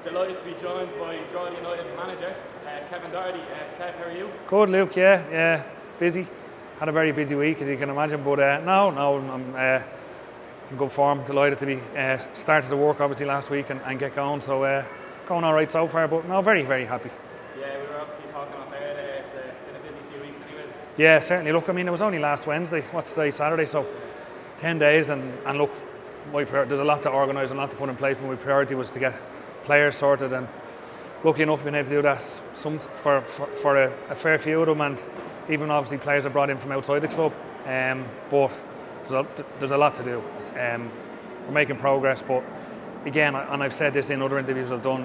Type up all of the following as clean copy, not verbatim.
delighted to be joined by Drogheda United manager Kevin Doherty. Kev, how are you? Good, Luke. Yeah, busy. Had a very busy week, as you can imagine. But I'm in good form. Delighted to be started to work obviously last week and get going. So going all right so far. But no, very happy. Yeah, we were obviously talking off air there. It's been a busy few weeks, anyways. Yeah, certainly. Look, I mean, it was only last Wednesday. What's today? Saturday. So 10 days, and look, there's a lot to organise and a lot to put in place. But my priority was to get players sorted, and lucky enough being able to do that for a fair few of them, and even obviously players are brought in from outside the club. But there's a lot to do. We're making progress, but again, and I've said this in other interviews I've done,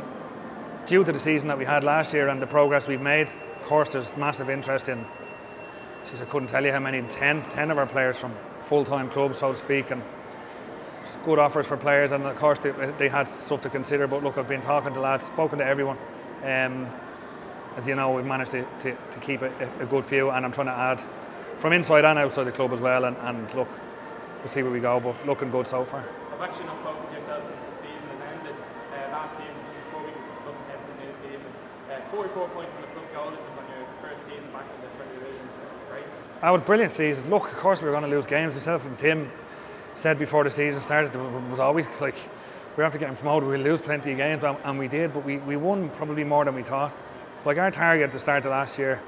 due to the season that we had last year and the progress we've made, of course there's massive interest in, I couldn't tell you how many, 10 of our players from full-time clubs, so to speak, and good offers for players, and of course they had stuff to consider. But look, I've been talking to lads, spoken to everyone. As you know, we've managed to keep a good few, and I'm trying to add from inside and outside the club as well, and look, we'll see where we go, but looking good so far. I've actually not spoken to yourself since the season has ended. Last season, just before we look ahead to the new season, 44 points in the plus goal difference on your first season back in the Premier Division. It was great. That was a brilliant season. Look, of course we were going to lose games. Myself and Tim said before the season started, it was always like we're after getting promoted, we'll lose plenty of games, and we did, but we won probably more than we thought. Like our target at the start of last year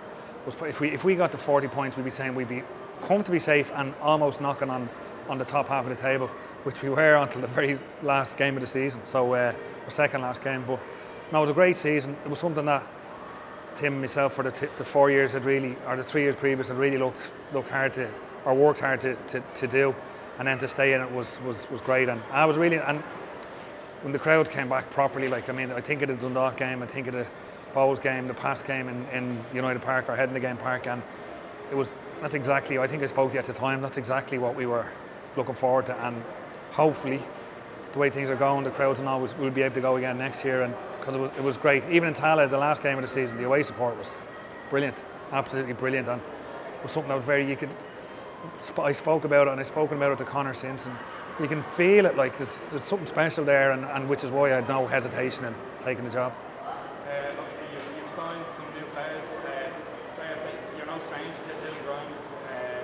was, if we got to 40 points, we'd be saying we'd be comfortably safe and almost knocking on the top half of the table, which we were until the very last game of the season, so our second last game. But no, it was a great season. It was something that Tim and myself for the 4 years had really, or the 3 years previous, had really looked hard to, or worked hard to do. And then to stay in it was great, and I was really, and when the crowds came back properly, like, I mean, I think of the Dundalk game, I think of the Bows game, the past game in United Park, or Head in the Game Park, and that's exactly, I think I spoke to you at the time, that's exactly what we were looking forward to, and hopefully the way things are going, the crowds and all, we'll be able to go again next year, and because it was great. Even in Tala, the last game of the season, the away support was brilliant, absolutely brilliant, and it was something that was I spoke about it, and I've spoken about it to Connor since, and you can feel it, like there's something special there, and which is why I had no hesitation in taking the job. Obviously you've signed some new players that you're no stranger to, Dylan Grimes,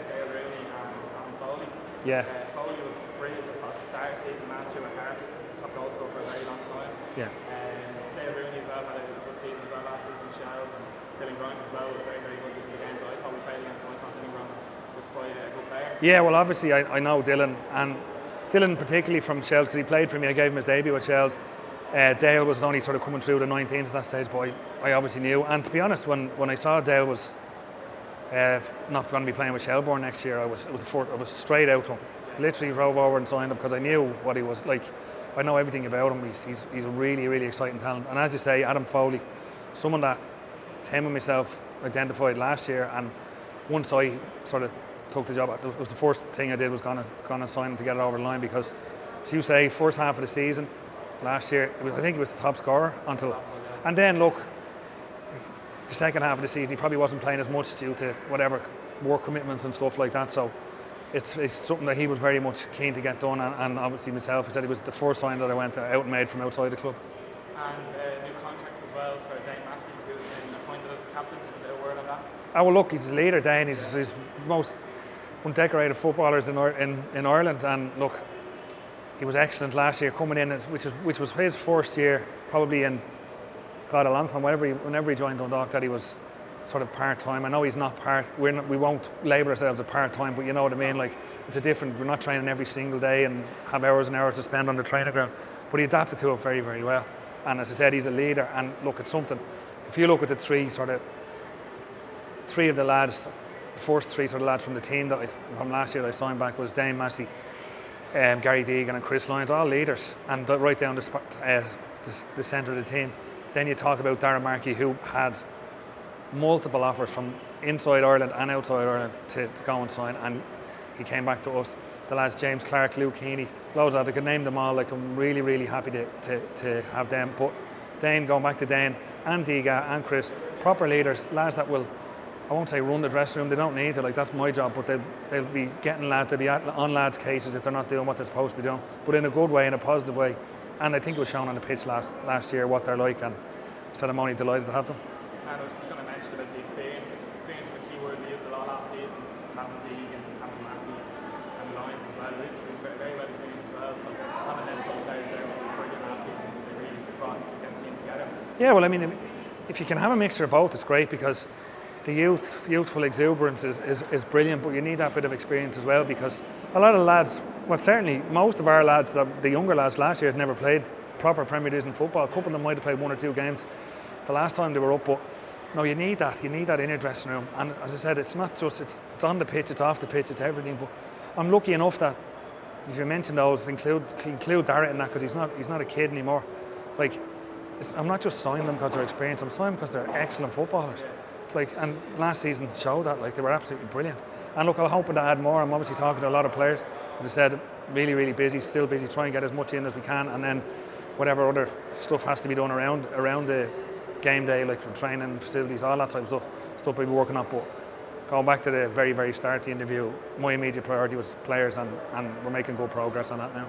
Dale Rooney and Alan Foley. Yeah. Foley was brilliant at the start of the season last year with Harps, top goal scorer for a very long time. Yeah. Dale Rooney as well had a good season as well last season with Shells, and Dylan Grimes as well was very good in the games I thought we played against him. I thought Dylan Grimes was quite a good player. Yeah, well obviously I know Dylan, and Dylan particularly from Shells, because he played for me. I gave him his debut with Shells. Dale was only sort of coming through the 19s at that stage, but I obviously knew. And to be honest, when I saw Dale was not going to be playing with Shelbourne next year, I was straight out to him. Literally drove over and signed him, because I knew what he was like. I know everything about him. He's a really exciting talent. And as you say, Adam Foley, someone that Tim and myself identified last year, and once I sort of took the job, it was the first thing I did was gonna sign him to get it over the line, because, as you say, first half of the season last year, I think he was the top scorer and then look, the second half of the season he probably wasn't playing as much due to whatever work commitments and stuff like that. So it's something that he was very much keen to get done, and obviously myself, I said he was the first sign that I went out and made from outside the club. And new contracts as well for Dane Massey, who's been appointed as the captain. Just a bit of word on that. Oh well, look, he's a leader, Dane. He's most undecorated footballers in Ireland, and look, he was excellent last year coming in, which was his first year probably in a long time. Whenever he joined Dundalk, that he was sort of part-time. I know he's not we won't label ourselves a part-time, but you know what I mean. Like, it's a different. We're not training every single day and have hours and hours to spend on the training ground. But he adapted to it very well. And as I said, he's a leader. And look, it's something. If you look at the three of the lads, the first three sort of lads from the team from last year that I signed back was Dane Massey, Gary Deegan and Chris Lyons, all leaders, and right down the centre of the team. Then you talk about Darren Markey, who had multiple offers from inside Ireland and outside Ireland to go and sign, and he came back to us. The lads James Clark, Luke Heaney, loads of, I could name them all. Like, I'm really happy to have them. But Dane, going back to Dane and Deegan and Chris, proper leaders, lads that will, I won't say run the dressing room, they don't need to, like, that's my job, but they'll be getting lads, they'll be on lads' cases if they're not doing what they're supposed to be doing, but in a good way, in a positive way. and I think it was shown on the pitch last year what they're like, and so I'm only delighted to have them. And I was just going to mention about the experiences. Experience is a key word we used a lot last season, having Deeg and having Massey and Lyons as well. It was very well experienced as well. So having them sort of players there was brilliant last season. They really brought the team together. Yeah, well, I mean, if you can have a mixture of both, it's great, because the youthful exuberance is brilliant, but you need that bit of experience as well, because a lot of lads, well, certainly most of our lads, the younger lads last year, had never played proper Premier Division football. A couple of them might have played 1 or 2 games the last time they were up, but no, you need that in your dressing room. And as I said, it's not just, it's on the pitch, it's off the pitch, it's everything. But I'm lucky enough that, if you mention those, include Darrett in that, because he's not a kid anymore. Like, I'm not just signing them because they're experienced, I'm signing them because they're excellent footballers. Like, and last season showed that, like, they were absolutely brilliant. And look, I'm hoping to add more. I'm obviously talking to a lot of players. As I said, really busy, still busy, trying to get as much in as we can, and then whatever other stuff has to be done around the game day, like from training facilities, all that type of stuff we'll be working on. But going back to the very start of the interview, my immediate priority was players, and we're making good progress on that now.